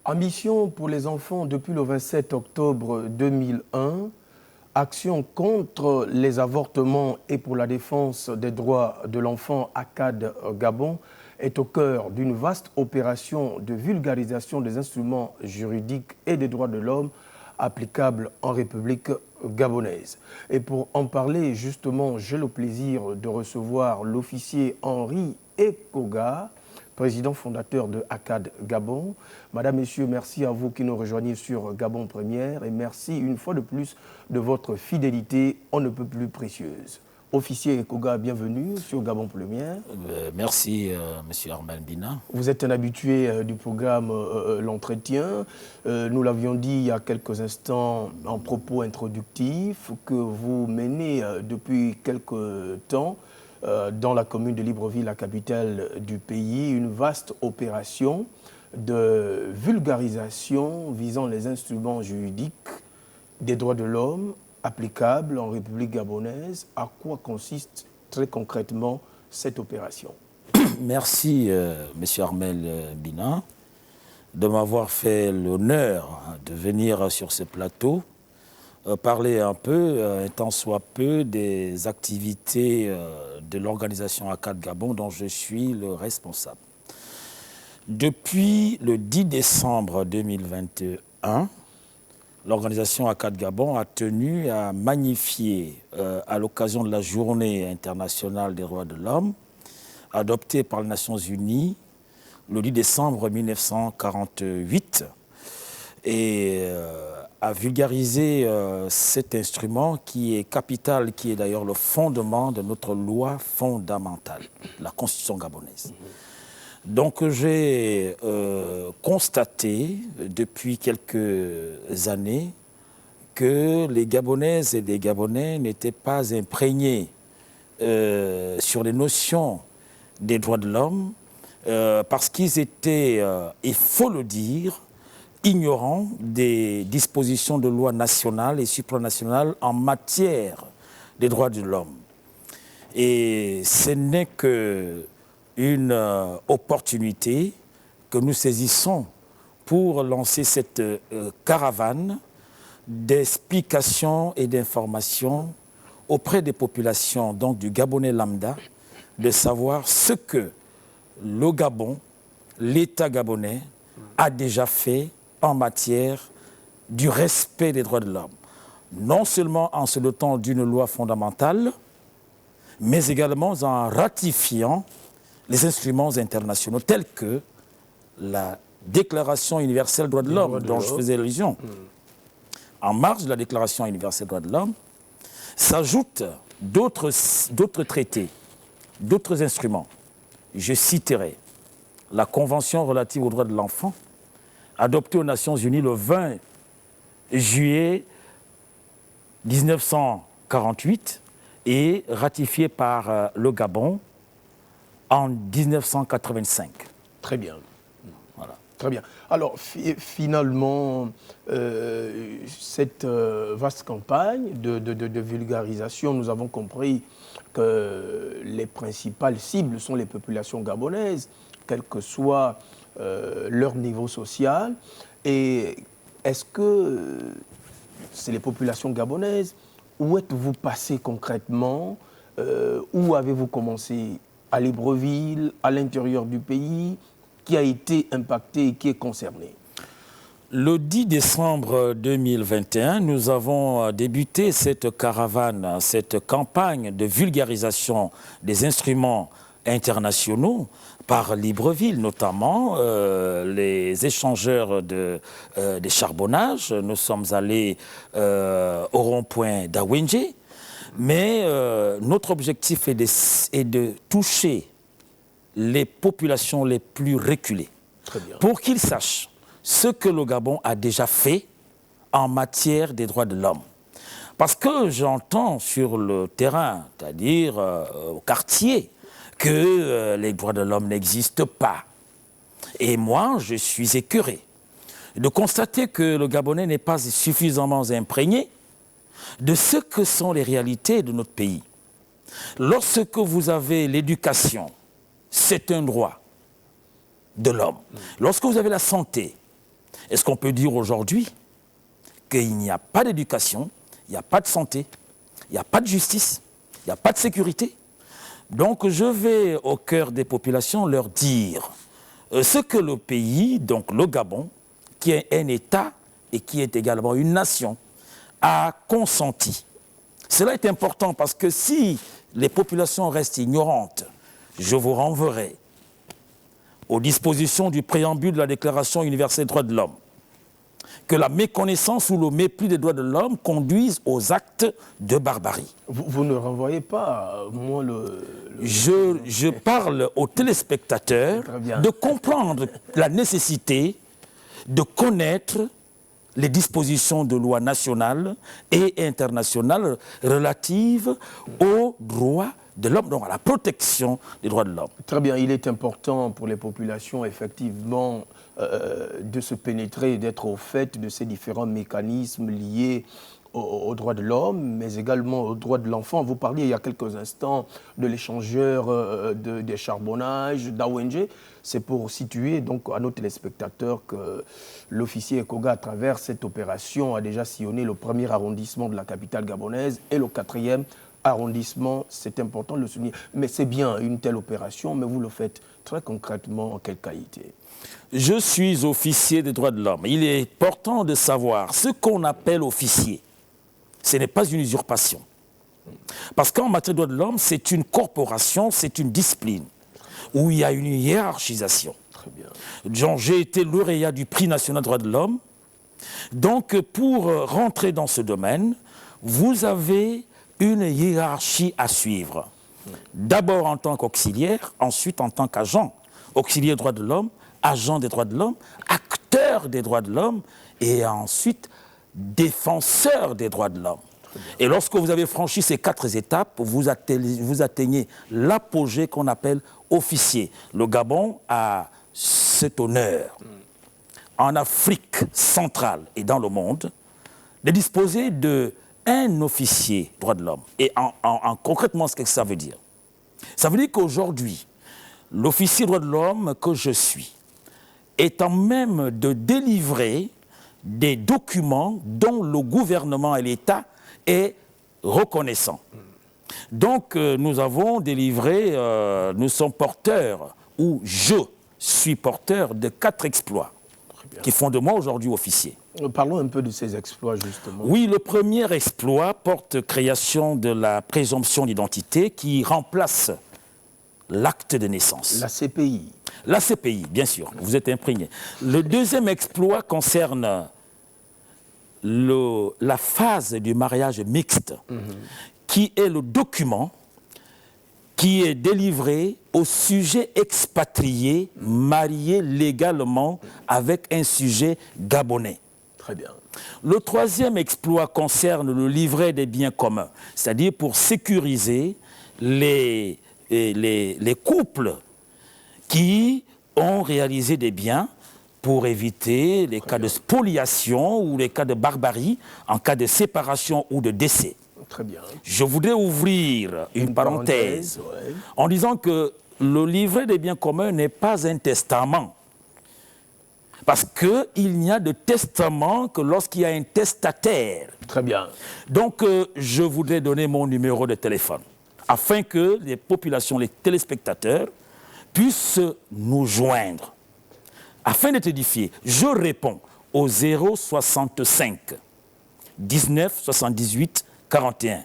Ambition pour les enfants depuis le 27 octobre 2001, action contre les avortements et pour la défense des droits de l'enfant ACAD Gabon est au cœur d'une vaste opération de vulgarisation des instruments juridiques et des droits de l'homme applicables en République gabonaise. Et pour en parler, justement, j'ai le plaisir de recevoir l'officier Henri Ekoga, président fondateur de ACAD Gabon. Madame, Messieurs, merci à vous qui nous rejoignez sur Gabon Première et merci une fois de plus de votre fidélité on ne peut plus précieuse. Officier Ekoga, bienvenue sur Gabon Première. Merci, Monsieur Armel Bina. Vous êtes un habitué du programme L'Entretien. Nous l'avions dit il y a quelques instants en propos introductifs que vous menez depuis quelque temps dans la commune de Libreville, la capitale du pays, une vaste opération de vulgarisation visant les instruments juridiques des droits de l'homme applicables en République gabonaise. À quoi consiste très concrètement cette opération? Merci, Monsieur Armel Bina, de m'avoir fait l'honneur de venir sur ce plateau parler un peu, un tant soit peu, des activités de l'organisation ACAD Gabon dont je suis le responsable. Depuis le 10 décembre 2021, l'organisation ACAD Gabon a tenu à magnifier, à l'occasion de la Journée internationale des droits de l'homme, adoptée par les Nations Unies le 10 décembre 1948, et à vulgariser cet instrument qui est capital, qui est d'ailleurs le fondement de notre loi fondamentale, la Constitution gabonaise. Donc j'ai constaté depuis quelques années que les Gabonaises et les Gabonais n'étaient pas imprégnés sur les notions des droits de l'homme parce qu'ils étaient, il faut le dire, ignorants des dispositions de loi nationales et supranationales en matière des droits de l'homme. Et ce n'est qu'une opportunité que nous saisissons pour lancer cette caravane d'explications et d'informations auprès des populations, donc du Gabonais lambda, de savoir ce que le Gabon, l'État gabonais, a déjà fait en matière du respect des droits de l'homme. Non seulement en se dotant d'une loi fondamentale, mais également en ratifiant les instruments internationaux tels que la Déclaration universelle des droits de l'homme dont je faisais allusion. En marge de la Déclaration universelle des droits de l'homme, s'ajoutent d'autres traités, d'autres instruments. Je citerai la Convention relative aux droits de l'enfant, adoptée aux Nations Unies le 20 juillet 1948 et ratifiée par le Gabon en 1985. Très bien. Voilà. Très bien. Alors, finalement, cette vaste campagne de vulgarisation, nous avons compris que les principales cibles sont les populations gabonaises, quel que soit leur niveau social. Et est-ce que c'est les populations gabonaises? Où êtes-vous passé concrètement? Où avez-vous commencé? À Libreville, à l'intérieur du pays? Qui a été impacté et qui est concerné? Le 10 décembre 2021, nous avons débuté cette caravane, cette campagne de vulgarisation des instruments internationaux par Libreville, notamment les échangeurs des charbonnages. Nous sommes allés au rond-point d'Awenje, mais notre objectif est de toucher les populations les plus reculées pour qu'ils sachent ce que le Gabon a déjà fait en matière des droits de l'homme. Parce que j'entends sur le terrain, c'est-à-dire au quartier, que les droits de l'homme n'existent pas. Et moi, je suis écœuré de constater que le Gabonais n'est pas suffisamment imprégné de ce que sont les réalités de notre pays. Lorsque vous avez l'éducation, c'est un droit de l'homme. Lorsque vous avez la santé, Est-ce qu'on peut dire aujourd'hui qu'il n'y a pas d'éducation, il n'y a pas de santé, il n'y a pas de justice, il n'y a pas de sécurité? Donc je vais au cœur des populations leur dire ce que le pays, donc le Gabon, qui est un État et qui est également une nation, a consenti. Cela est important parce que si les populations restent ignorantes, je vous renverrai aux dispositions du préambule de la Déclaration universelle des droits de l'homme, que la méconnaissance ou le mépris des droits de l'homme conduisent aux actes de barbarie. Vous ne renvoyez pas, moi, Je parle aux téléspectateurs de comprendre la nécessité de connaître les dispositions de loi nationales et internationales relatives aux droits de l'homme, donc à la protection des droits de l'homme. Très bien, il est important pour les populations, effectivement, de se pénétrer, d'être au fait de ces différents mécanismes liés aux droits de l'homme, mais également aux droits de l'enfant. Vous parliez il y a quelques instants de l'échangeur des charbonnages, d'AONG. C'est pour situer donc à nos téléspectateurs que l'officier Ekoga, à travers cette opération, a déjà sillonné le 1er arrondissement de la capitale gabonaise et le 4e arrondissement. C'est important de le souligner. Mais c'est bien une telle opération, mais vous le faites très concrètement en quelle qualité? Je suis officier des droits de l'homme. Il est important de savoir ce qu'on appelle officier. Ce n'est pas une usurpation. Parce qu'en matière de droits de l'homme, c'est une corporation, c'est une discipline où il y a une hiérarchisation. Très bien. Donc, j'ai été lauréat du prix national des droits de l'homme. Donc, pour rentrer dans ce domaine, vous avez une hiérarchie à suivre. D'abord en tant qu'auxiliaire, ensuite en tant qu'agent. Auxiliaire des droits de l'homme, agent des droits de l'homme, acteur des droits de l'homme et ensuite défenseur des droits de l'homme. Et lorsque vous avez franchi ces 4 étapes, vous atteignez l'apogée qu'on appelle officier. Le Gabon a cet honneur, en Afrique centrale et dans le monde, de disposer d'un officier droit de l'homme. Et concrètement, ce que ça veut dire? Ça veut dire qu'aujourd'hui, l'officier droit de l'homme que je suis est en même de délivrer des documents dont le gouvernement et l'État est reconnaissant. Donc nous avons délivré, nous sommes porteurs, ou je suis porteur de 4 exploits qui font de moi aujourd'hui officier. Parlons un peu de ces exploits, justement. Oui, le premier exploit porte création de la présomption d'identité qui remplace l'acte de naissance. La CPI. La CPI, bien sûr, vous êtes imprégné. Le deuxième exploit concerne la phase du mariage mixte, qui est le document qui est délivré au sujet expatrié, marié légalement avec un sujet gabonais. Très bien. Le troisième exploit concerne le livret des biens communs, c'est-à-dire pour sécuriser les couples qui ont réalisé des biens pour éviter les cas de spoliation ou les cas de barbarie en cas de séparation ou de décès. Très bien. Je voudrais ouvrir une parenthèse en disant que le livret des biens communs n'est pas un testament. Parce qu'il n'y a de testament que lorsqu'il y a un testataire. Très bien. Donc, je voudrais donner mon numéro de téléphone afin que les populations, les téléspectateurs, puissent nous joindre. Afin d'être édifiés, je réponds au 065 19 78 41.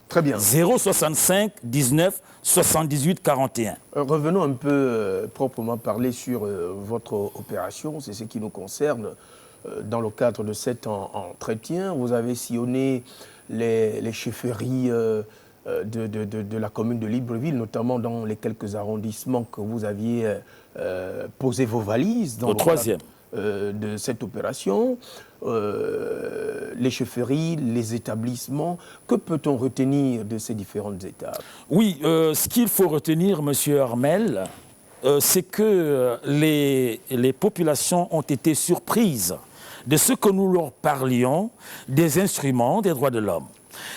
Très bien. 065 19 78 41. Revenons un peu proprement parler sur votre opération, c'est ce qui nous concerne. Dans le cadre de cet entretien, vous avez sillonné les chefferies de la commune de Libreville, notamment dans les quelques arrondissements que vous aviez posé vos valises dans le troisième de cette opération. Les chefferies, les établissements, que peut-on retenir de ces différentes étapes? Oui, ce qu'il faut retenir, Monsieur Armel, c'est que les populations ont été surprises de ce que nous leur parlions des instruments des droits de l'homme.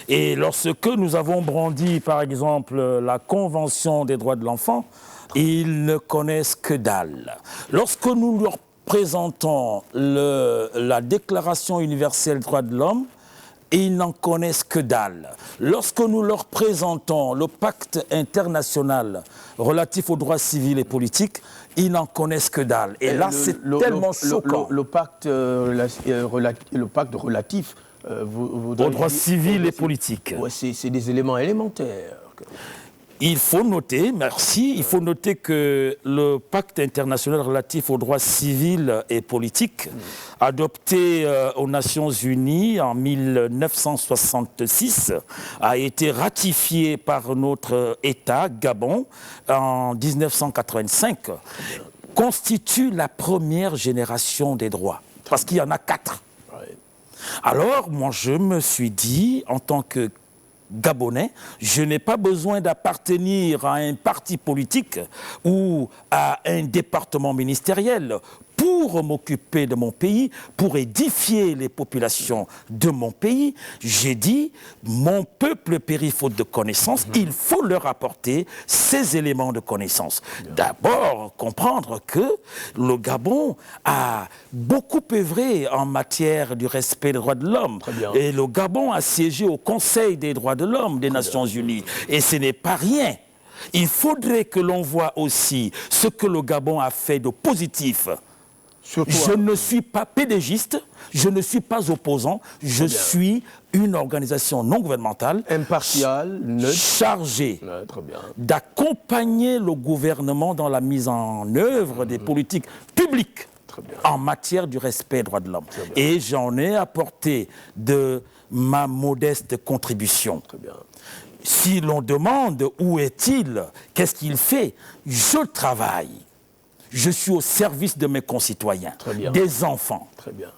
Et lorsque nous avons brandi, par exemple, la Convention des droits de l'enfant, ils ne connaissent que dalle. Lorsque nous leur présentons la Déclaration universelle des droits de l'homme, ils n'en connaissent que dalle. Lorsque nous leur présentons le pacte international relatif aux droits civils et politiques, ils n'en connaissent que dalle. Et là, c'est tellement choquant. Le pacte relatif aux droits civils et politiques. Ouais, c'est des éléments élémentaires. Il faut noter, merci, il faut noter que le pacte international relatif aux droits civils et politiques, adopté aux Nations Unies en 1966, a été ratifié par notre État, Gabon, en 1985, constitue la première génération des droits, parce qu'il y en a 4. Alors, moi, je me suis dit, en tant que Gabonais, je n'ai pas besoin d'appartenir à un parti politique ou à un département ministériel pour m'occuper de mon pays, pour édifier les populations de mon pays. J'ai dit, mon peuple périt faute de connaissances, il faut leur apporter ces éléments de connaissance. D'abord, comprendre que le Gabon a beaucoup œuvré en matière du respect des droits de l'homme. Et le Gabon a siégé au Conseil des droits de l'homme des Nations Unies. Et ce n'est pas rien. Il faudrait que l'on voit aussi ce que le Gabon a fait de positif. Je ne suis pas pédégiste, je ne suis pas opposant, je suis une organisation non gouvernementale impartiale, neutre, chargée d'accompagner le gouvernement dans la mise en œuvre des politiques publiques en matière du respect des droits de l'homme. Et j'en ai apporté de ma modeste contribution. Si l'on demande où est-il, qu'est-ce qu'il fait, je travaille. Je suis au service de mes concitoyens, des enfants. Très bien.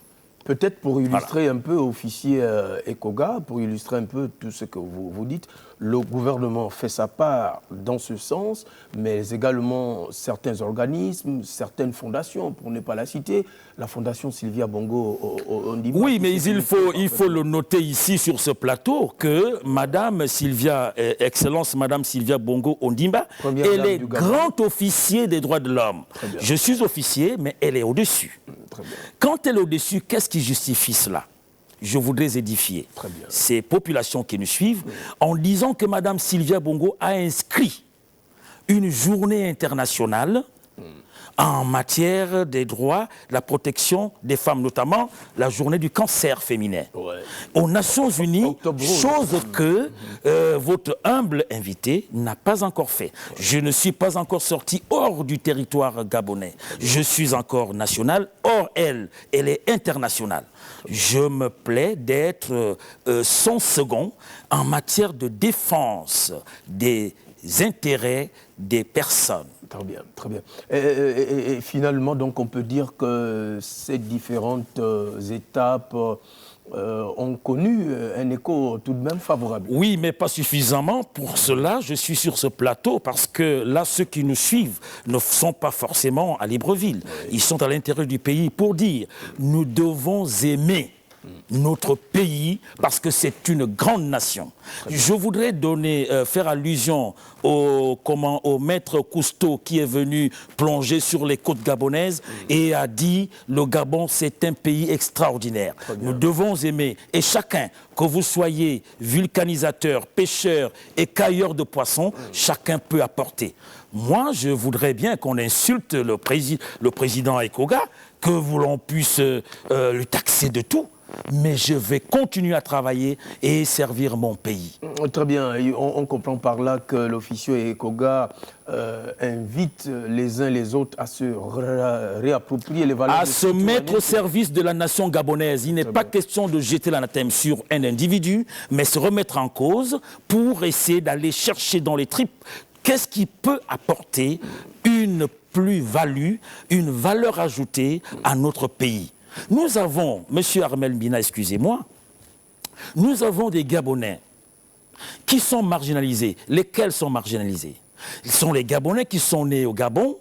Peut-être pour illustrer un peu, officier Ekoga, pour illustrer un peu tout ce que vous dites, le gouvernement fait sa part dans ce sens, mais également certains organismes, certaines fondations, pour ne pas la citer, la fondation Sylvia Bongo Ondimba. Oui, mais il faut le noter ici sur ce plateau que Madame Sylvia, Excellence Madame Sylvia Bongo Ondimba, elle est grande officier des droits de l'homme. Je suis officier, mais elle est au-dessus. Quand elle est au-dessus, qu'est-ce qui justifie cela? Je voudrais édifier ces populations qui nous suivent en disant que Mme Sylvia Bongo a inscrit une journée internationale en matière des droits, de la protection des femmes, notamment la journée du cancer féminin. Aux Nations Unies, chose que votre humble invité n'a pas encore fait. Je ne suis pas encore sorti hors du territoire gabonais. Je suis encore national, or elle est internationale. Je me plais d'être son second en matière de défense des intérêts des personnes. Très bien, très bien. Et finalement, donc, on peut dire que ces différentes étapes ont connu un écho tout de même favorable. Oui, mais pas suffisamment. Pour cela, je suis sur ce plateau parce que là, ceux qui nous suivent ne sont pas forcément à Libreville. Ils sont à l'intérieur du pays pour dire nous devons aimer notre pays parce que c'est une grande nation. Je voudrais faire allusion au maître Cousteau qui est venu plonger sur les côtes gabonaises et a dit le Gabon c'est un pays extraordinaire. Nous devons aimer et chacun, que vous soyez vulcanisateur, pêcheur et cueilleur de poissons, chacun peut apporter. Moi, je voudrais bien qu'on insulte le président Ekoga, que l'on puisse le taxer de tout. Mais je vais continuer à travailler et servir mon pays. Très bien. On comprend par là que l'officier Ekoga invite les uns les autres à se réapproprier les valeurs. À se mettre au service de la nation gabonaise. Il n'est pas question de jeter l'anathème sur un individu, mais se remettre en cause pour essayer d'aller chercher dans les tripes qu'est-ce qui peut apporter une plus-value, une valeur ajoutée à notre pays. Nous avons, Monsieur Armel Mbina, excusez-moi, nous avons des Gabonais qui sont marginalisés. Lesquels sont marginalisés? Ce sont les Gabonais qui sont nés au Gabon,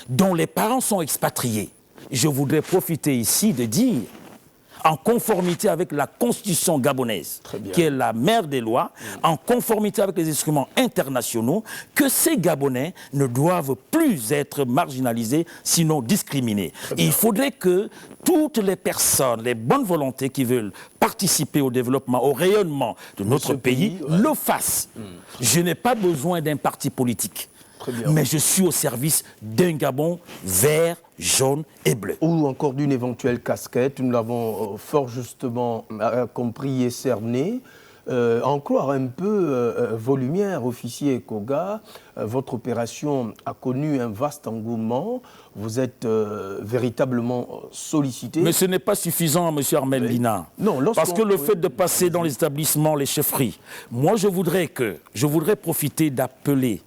dont les parents sont expatriés. Je voudrais profiter ici de dire, en conformité avec la constitution gabonaise, qui est la mère des lois, en conformité avec les instruments internationaux, que ces Gabonais ne doivent plus être marginalisés, sinon discriminés. Il faudrait que toutes les personnes, les bonnes volontés qui veulent participer au développement, au rayonnement de notre pays, le fassent. Je n'ai pas besoin d'un parti politique. Mais je suis au service d'un Gabon vert, jaune et bleu. Ou encore d'une éventuelle casquette, nous l'avons fort justement compris et cerné. En croire un peu volumière, officier Koga, votre opération a connu un vaste engouement. Vous êtes véritablement sollicité. Mais ce n'est pas suffisant, M. Armel Lina. Non, parce que le fait de passer dans les établissements, les chefferies, moi je voudrais profiter d'appeler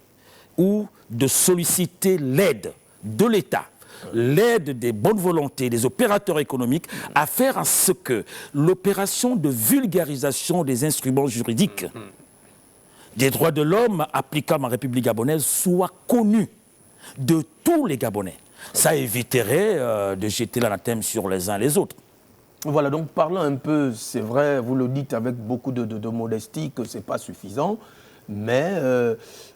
ou de solliciter l'aide de l'État, l'aide des bonnes volontés, des opérateurs économiques, à faire en ce que l'opération de vulgarisation des instruments juridiques des droits de l'homme applicables en République gabonaise soit connue de tous les Gabonais. Ça éviterait de jeter l'anathème sur les uns les autres. Voilà, donc parlant un peu, c'est vrai, vous le dites avec beaucoup de modestie que ce n'est pas suffisant, mais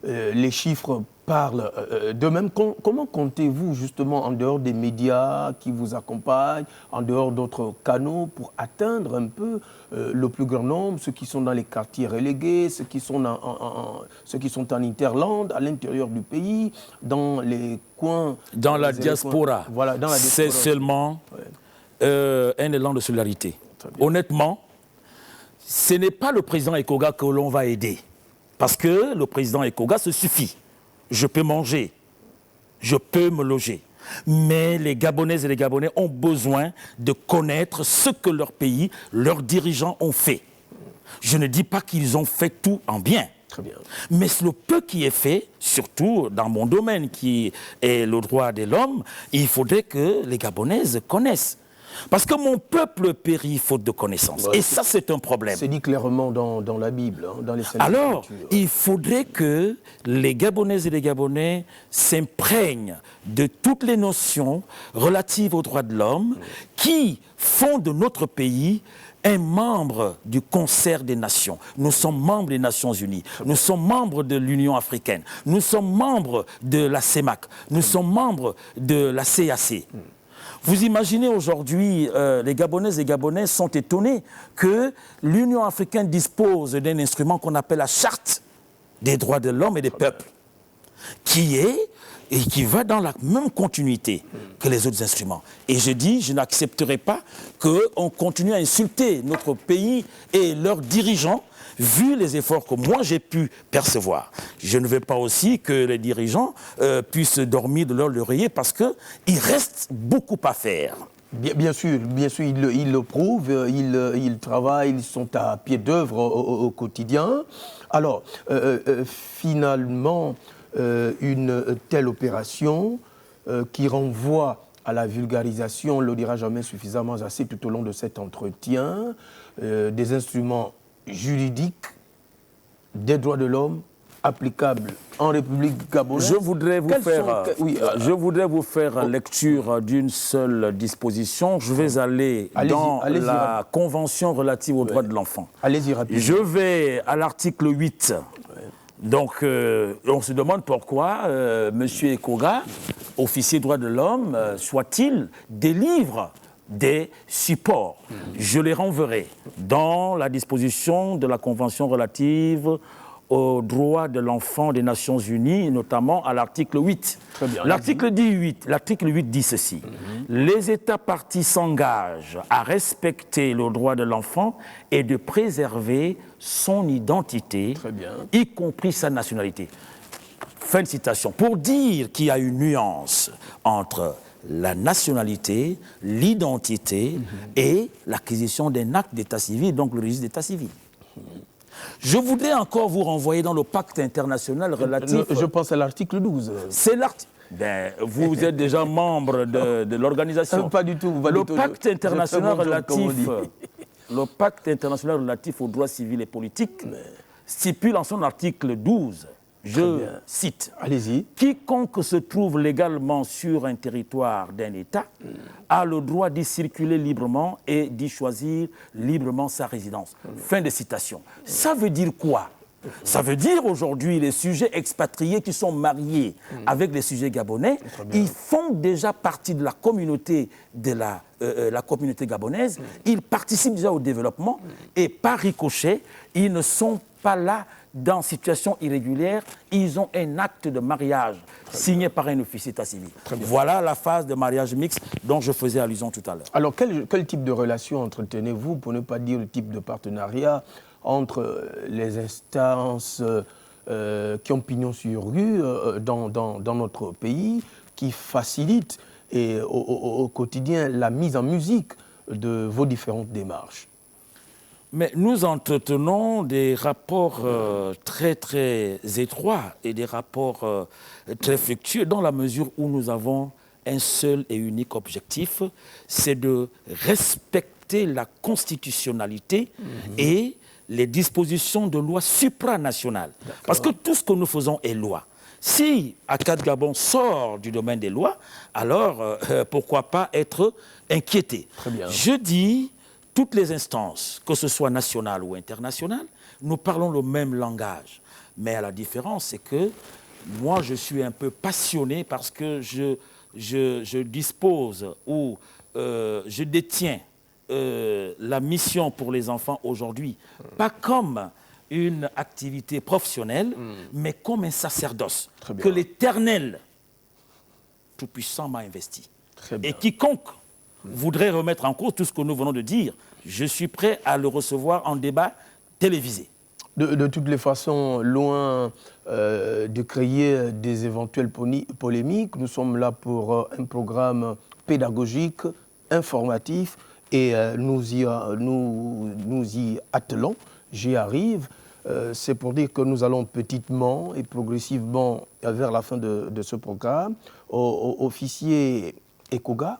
les chiffres parlent d'eux-mêmes. Comment comptez-vous justement, en dehors des médias qui vous accompagnent, en dehors d'autres canaux, pour atteindre un peu le plus grand nombre, ceux qui sont dans les quartiers relégués, ceux qui sont en interland, à l'intérieur du pays, dans les coins... Dans la diaspora. Voilà, dans la diaspora. C'est seulement un élan de solidarité. Honnêtement, ce n'est pas le président Ekoga que l'on va aider. Parce que le président Ekoga se suffit. Je peux manger, je peux me loger. Mais les Gabonaises et les Gabonais ont besoin de connaître ce que leur pays, leurs dirigeants ont fait. Je ne dis pas qu'ils ont fait tout en bien. Très bien. Mais le peu qui est fait, surtout dans mon domaine qui est le droit de l'homme, il faudrait que les Gabonaises connaissent. Parce que mon peuple périt faute de connaissances. Et ça, c'est un problème. C'est dit clairement dans la Bible, hein, dans les Saintes Alors, Écritures. il faudrait que les Gabonaises et les Gabonais s'imprègnent de toutes les notions relatives aux droits de l'homme qui font de notre pays un membre du concert des nations. Nous sommes membres des Nations Unies. Nous sommes membres de l'Union africaine. Nous sommes membres de la CEMAC. Nous sommes membres de la CAC. Vous imaginez aujourd'hui, les Gabonaises et Gabonais sont étonnés que l'Union africaine dispose d'un instrument qu'on appelle la Charte des droits de l'homme et des peuples, qui va dans la même continuité que les autres instruments. Et je dis, je n'accepterai pas qu'on continue à insulter notre pays et leurs dirigeants, vu les efforts que moi j'ai pu percevoir. Je ne veux pas aussi que les dirigeants puissent dormir de leur oreiller parce qu'il reste beaucoup à faire. Bien sûr, ils le prouvent, ils travaillent, ils sont à pied d'œuvre au quotidien. Alors, finalement, une telle opération qui renvoie à la vulgarisation, on ne le dira jamais suffisamment assez tout au long de cet entretien, des instruments juridiques des droits de l'homme applicables en République gabonaise. Je voudrais vous faire lecture d'une seule disposition. Je vais aller dans la Convention relative aux droits de l'enfant. Allez-y rapidement. Je vais à l'article 8. Donc, on se demande pourquoi M. Ekoga, officier droits de l'homme, soit-il délivre des supports. Je les renverrai dans la disposition de la Convention relative aux droits de l'enfant des Nations Unies, notamment à l'article 8. L'article 8 dit ceci. Les États partis s'engagent à respecter le droit de l'enfant et de préserver son identité, y compris sa nationalité. Fin de citation. Pour dire qu'il y a une nuance entre la nationalité, l'identité et l'acquisition d'un acte d'état civil, donc le registre d'état civil. Je voudrais encore vous renvoyer dans le pacte international relatif... Je pense à l'article 12. C'est l'article... vous êtes déjà membre de l'organisation. Pas du tout. Le pacte international relatif aux droits civils et politiques stipule en son article 12 Je cite. Allez-y. Quiconque se trouve légalement sur un territoire d'un État a le droit d'y circuler librement et d'y choisir librement sa résidence. Fin de citation. Ça veut dire quoi? Ça veut dire aujourd'hui les sujets expatriés qui sont mariés avec les sujets gabonais, ils font déjà partie de la communauté la communauté gabonaise, ils participent déjà au développement et par ricochet, ils ne sont pas là dans situation irrégulière, ils ont un acte de mariage signé par un officier d'état civil. Voilà la phase de mariage mixte dont je faisais allusion tout à l'heure. Alors, quel type de relation entretenez-vous, pour ne pas dire le type de partenariat, entre les instances qui ont pignon sur rue dans notre pays, qui facilitent au quotidien la mise en musique de vos différentes démarches? Mais nous entretenons des rapports très, très étroits et des rapports très fructueux dans la mesure où nous avons un seul et unique objectif, c'est de respecter la constitutionnalité et les dispositions de loi supranationales. Parce que tout ce que nous faisons est loi. Si ACAD Gabon sort du domaine des lois, alors pourquoi pas être inquiété? Très bien. Je dis, toutes les instances, que ce soit nationales ou internationales, nous parlons le même langage. Mais la différence, c'est que moi, je suis un peu passionné parce que je dispose ou je détiens la mission pour les enfants aujourd'hui, pas comme une activité professionnelle, mais comme un sacerdoce que l'Éternel Tout-Puissant m'a investi. Et quiconque voudrait remettre en cause tout ce que nous venons de dire, je suis prêt à le recevoir en débat télévisé. De toutes les façons, loin de créer des éventuelles polémiques, nous sommes là pour un programme pédagogique, informatif, et nous y attelons. J'y arrive. C'est pour dire que nous allons petitement et progressivement vers la fin de ce programme. Officier Ekoga,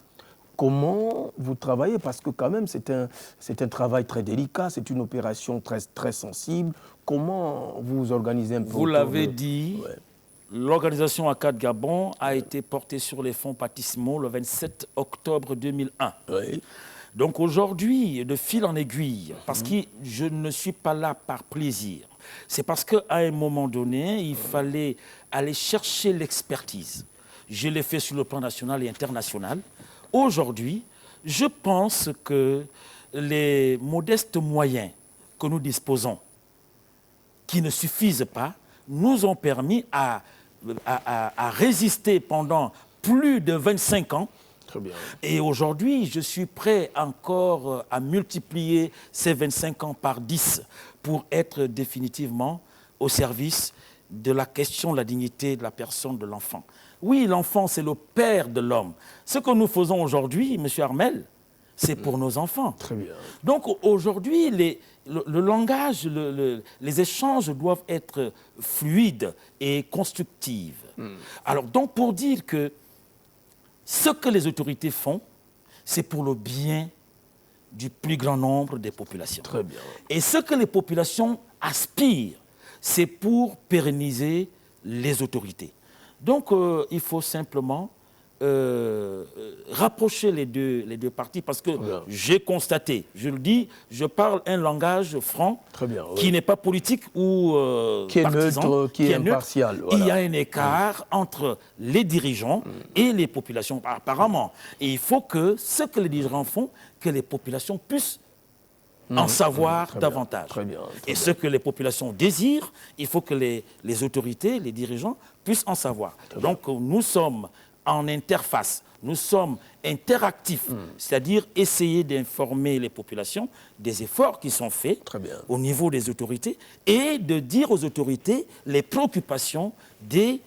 comment vous travaillez? Parce que quand même, c'est un travail très délicat, c'est une opération très, très sensible. Comment vous organisez un peu? Vous l'avez dit, l'organisation ACAD Gabon a été portée sur les fonds baptismaux le 27 octobre 2001. Oui. Donc aujourd'hui, de fil en aiguille, parce que je ne suis pas là par plaisir, c'est parce qu'à un moment donné, il fallait aller chercher l'expertise. Je l'ai fait sur le plan national et international. Aujourd'hui, je pense que les modestes moyens que nous disposons, qui ne suffisent pas, nous ont permis à résister pendant plus de 25 ans. Très bien. Et aujourd'hui, je suis prêt encore à multiplier ces 25 ans par 10 pour être définitivement au service de la question de la dignité de la personne de l'enfant. Oui, l'enfant, c'est le père de l'homme. Ce que nous faisons aujourd'hui, M. Armel, c'est pour nos enfants. Très bien. Donc aujourd'hui, le langage, les échanges doivent être fluides et constructifs. Alors, donc, pour dire que ce que les autorités font, c'est pour le bien du plus grand nombre des populations. Très bien. Et ce que les populations aspirent, c'est pour pérenniser les autorités. Donc, il faut simplement rapprocher les deux parties parce que j'ai constaté, je le dis, je parle un langage franc qui n'est pas politique ou qui est partisan, neutre, qui est impartial. Voilà. Il y a un écart entre les dirigeants et les populations apparemment. Et il faut que ce que les dirigeants font, que les populations puissent en savoir davantage. Très bien. Et ce que les populations désirent, il faut que les autorités, les dirigeants puissent en savoir. Donc nous sommes en interface, nous sommes interactifs, c'est-à-dire essayer d'informer les populations des efforts qui sont faits au niveau des autorités et de dire aux autorités les préoccupations des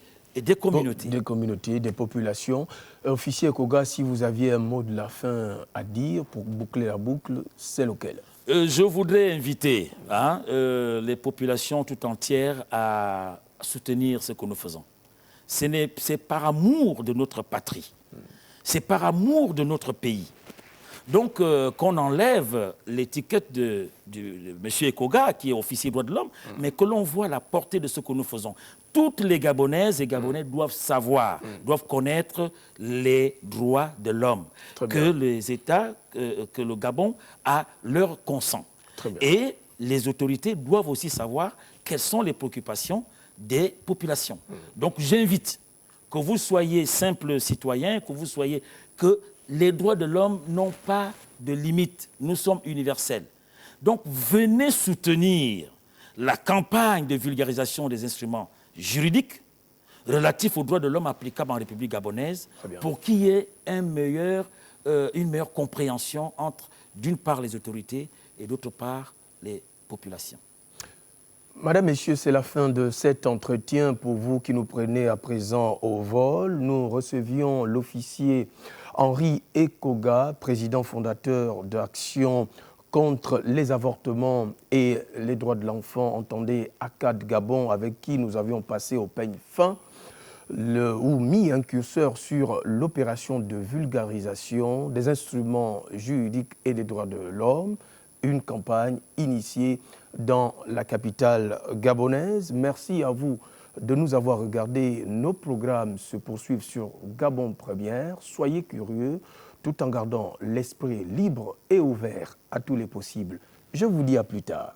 communautés. Des communautés, des populations. Officier Ekoga, si vous aviez un mot de la fin à dire pour boucler la boucle, c'est lequel? Je voudrais inviter les populations tout entières à soutenir ce que nous faisons. C'est par amour de notre patrie, c'est par amour de notre pays Donc, qu'on enlève l'étiquette de M. Ekoga, qui est officier des droits de l'homme, mais que l'on voit la portée de ce que nous faisons. Toutes les Gabonaises et Gabonais doivent savoir, doivent connaître les droits de l'homme, que les États, que le Gabon a leur consent. Et les autorités doivent aussi savoir quelles sont les préoccupations des populations. Donc, j'invite que vous soyez simple citoyen, que les droits de l'homme n'ont pas de limite. Nous sommes universels. Donc, venez soutenir la campagne de vulgarisation des instruments juridiques relatifs aux droits de l'homme applicables en République gabonaise pour qu'il y ait une meilleure compréhension entre, d'une part, les autorités et d'autre part, les populations. Madame, Messieurs, c'est la fin de cet entretien. Pour vous qui nous prenez à présent au vol, nous recevions l'officier Henri Ekoga, président fondateur d'Action contre les avortements et les droits de l'enfant, entendez ACAD Gabon, avec qui nous avions passé au peigne fin, ou mis un curseur sur l'opération de vulgarisation des instruments juridiques et des droits de l'homme, une campagne initiée dans la capitale gabonaise. Merci à vous de nous avoir regardé. Nos programmes se poursuivent sur Gabon Première. Soyez curieux tout en gardant l'esprit libre et ouvert à tous les possibles. Je vous dis à plus tard.